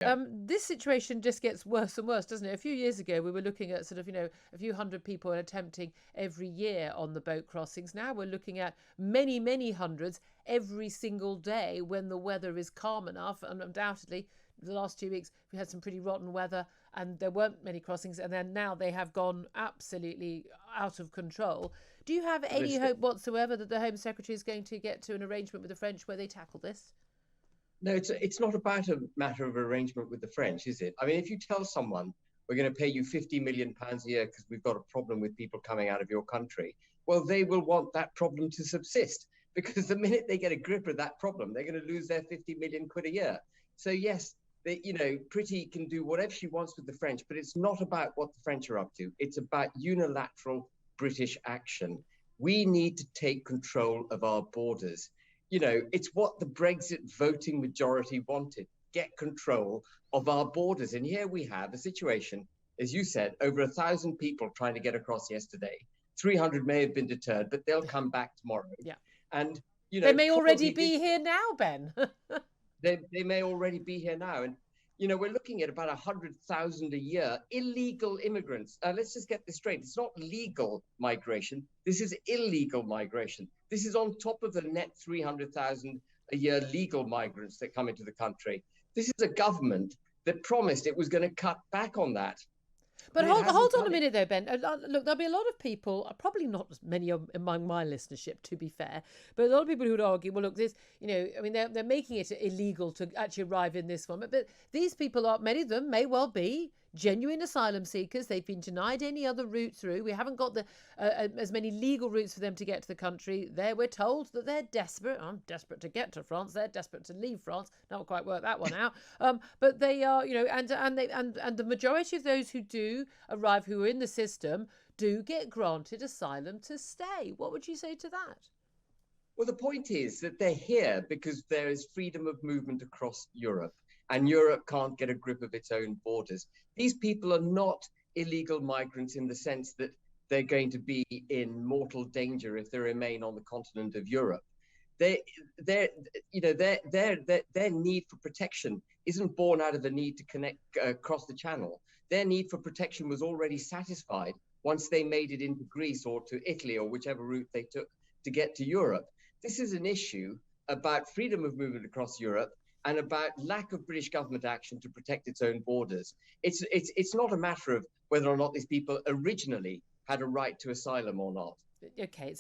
This situation just gets worse and worse, doesn't it? A few years ago, we were looking at a few hundred people attempting every year on the boat crossings. Now we're looking at many, many hundreds every single day when the weather is calm enough. And undoubtedly, the last 2 weeks, we had some pretty rotten weather and there weren't many crossings. And then now they have gone absolutely out of control. Do you have any hope whatsoever that the Home Secretary is going to get to an arrangement with the French where they tackle this? No, it's not about a matter of arrangement with the French, is it? I mean, if you tell someone we're going to pay you £50 million a year because we've got a problem with people coming out of your country, well, they will want that problem to subsist, because the minute they get a grip of that problem, they're going to lose their 50 million quid a year. So yes, Priti can do whatever she wants with the French, but it's not about what the French are up to. It's about unilateral British action. We need to take control of our borders. It's what the Brexit voting majority wanted: get control of our borders. And here we have a situation, as you said, over 1,000 people trying to get across yesterday. 300 may have been deterred, but they'll come back tomorrow. Yeah. And, they may already be here now, Ben. they may already be here now. And, we're looking at about 100,000 a year illegal immigrants. Let's just get this straight. It's not legal migration. This is illegal migration. This is on top of the net 300,000 a year legal migrants that come into the country. This is a government that promised it was going to cut back on that. But hold on a minute though, Ben. Look, there'll be a lot of people, probably not as many among my listenership, to be fair, but a lot of people who would argue, well, look, this, they're making it illegal to actually arrive in this one. But these people many of them may well be genuine asylum seekers. They've been denied any other route through. We haven't got as many legal routes for them to get to the country. We're told that they're desperate. I'm desperate to get to France. They're desperate to leave France. Not quite work that one out. But they are, and the majority of those who do arrive, who are in the system, do get granted asylum to stay. What would you say to that? Well, the point is that they're here because there is freedom of movement across Europe, and Europe can't get a grip of its own borders. These people are not illegal migrants in the sense that they're going to be in mortal danger if they remain on the continent of Europe. Their need for protection isn't born out of the need to connect across the channel. Their need for protection was already satisfied once they made it into Greece or to Italy or whichever route they took to get to Europe. This is an issue about freedom of movement across Europe and about lack of British government action to protect its own borders. It's not a matter of whether or not these people originally had a right to asylum or not. Okay,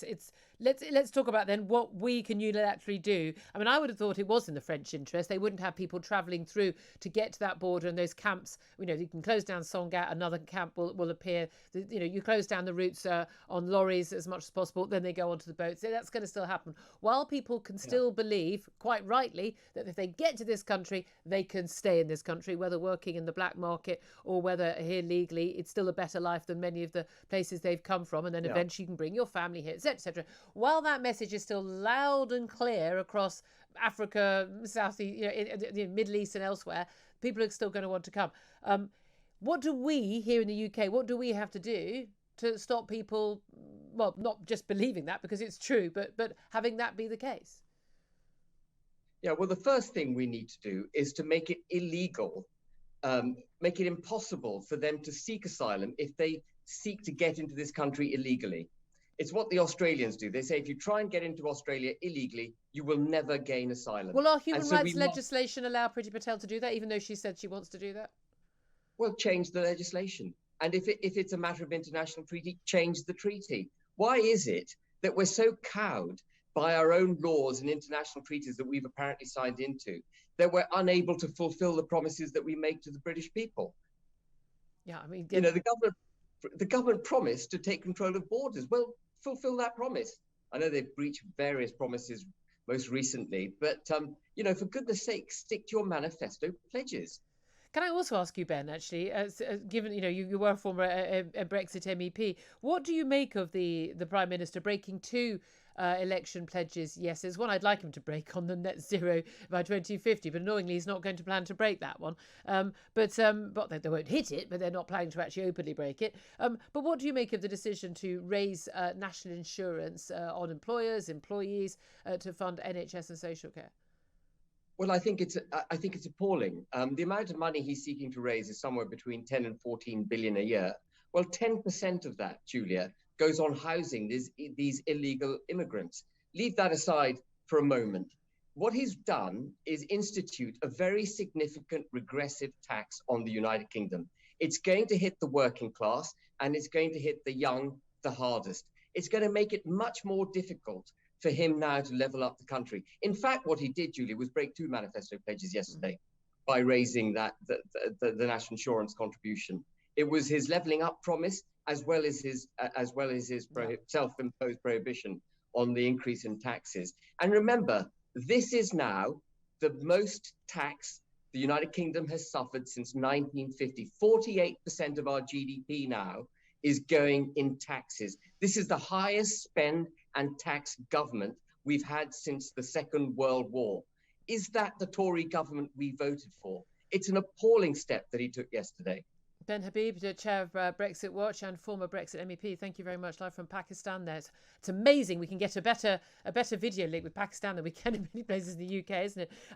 let's talk about then what we can unilaterally do. I mean, I would have thought it was in the French interest. They wouldn't have people travelling through to get to that border, and those camps, you can close down Sangatte, another camp will appear. You close down the routes on lorries as much as possible, then they go onto the boats. So that's going to still happen. While people can still believe, quite rightly, that if they get to this country, they can stay in this country, whether working in the black market or whether here legally, it's still a better life than many of the places they've come from. And then eventually you can bring your family here, etc. While that message is still loud and clear across Africa, Middle East and elsewhere, people are still going to want to come. What do we here in the UK, what do we have to do to stop people, well, not just believing that because it's true, but having that be the case? Yeah, well, the first thing we need to do is to make it illegal, make it impossible for them to seek asylum if they seek to get into this country illegally. It's what the Australians do. They say if you try and get into Australia illegally, you will never gain asylum. Will our human rights legislation allow Priti Patel to do that, even though she said she wants to do that? Well, change the legislation. And if it's a matter of international treaty, change the treaty. Why is it that we're so cowed by our own laws and international treaties that we've apparently signed into, that we're unable to fulfill the promises that we make to the British people? Yeah, I mean, the government promised to take control of borders. Well, fulfill that promise. I know they've breached various promises most recently, but for goodness sake, stick to your manifesto pledges. Can I also ask you, Ben, actually, given you were a former Brexit MEP, what do you make of the Prime Minister breaking two election pledges? Yes, there's one I'd like him to break on the net zero by 2050, but annoyingly he's not going to plan to break that one. But they won't hit it, but they're not planning to actually openly break it. But what do you make of the decision to raise national insurance on employers, employees to fund NHS and social care? Well, I think it's appalling. The amount of money he's seeking to raise is somewhere between 10 and 14 billion a year. Well, 10% of that, Julia, goes on housing these illegal immigrants. Leave that aside for a moment. What he's done is institute a very significant regressive tax on the United Kingdom. It's going to hit the working class and it's going to hit the young the hardest. It's going to make it much more difficult for him now to level up the country. In fact, what he did, Julie, was break two manifesto pledges yesterday by raising the national insurance contribution. It was his levelling up promise, as well as his self-imposed prohibition on the increase in taxes. And remember, this is now the most tax the United Kingdom has suffered since 1950. 48% of our GDP now is going in taxes. This is the highest spend and tax government we've had since the Second World War. Is that the Tory government we voted for? It's an appalling step that he took yesterday. Ben Habib, the chair of Brexit Watch and former Brexit MEP, thank you very much. Live from Pakistan there. It's amazing we can get a better video link with Pakistan than we can in many places in the UK, isn't it?